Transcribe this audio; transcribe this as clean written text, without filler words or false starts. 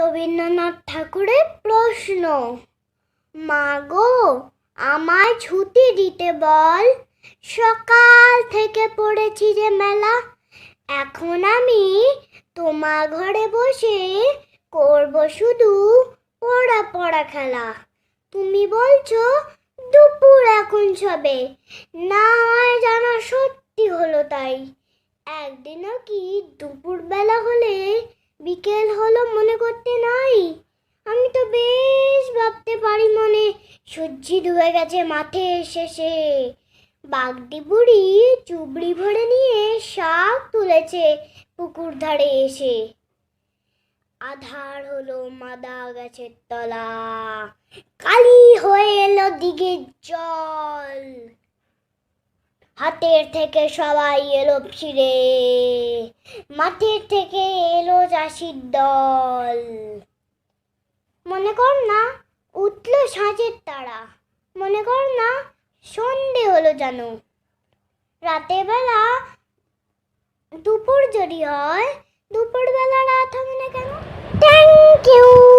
রবীন্দ্রনাথ ঠাকুরের প্রশ্ন। মা গো, আমায় ছুটি দিতে বল, সকাল থেকে পড়েছি যে মেলা। এখন আমি তোমার ঘরে বসে করব শুধু পড়া পড়া খেলা। তুমি বলছো দুপুর এখন সবে, না হয় জানা সত্যি হলো তাই। একদিনও কি দুপুর বেলা হলে বিকেল হলো মনে করতে নাই? আমি তো বেশ ভাবতে পারি মনে, সূর্যি ডুবে গেছে মাঠের শেষে। বাগদি বুড়ি চুবড়ি ভরে নিয়ে শাক তুলেছে পুকুর ধারে এসে। আধার হলো মাদা গাছের তলা, কালি হয়ে এলো দিঘির জল। হাতের থেকে সবাই এলো ফিরে, মাঠের থেকে এলো চাষির দল। মনে কর না উঠলো সাঁঝের তারা, মনে কর না সন্ধে হলো জানো। রাতের বেলা দুপুর যদি হয়, দুপুর বেলা রাত হবে না কেন? Thank you.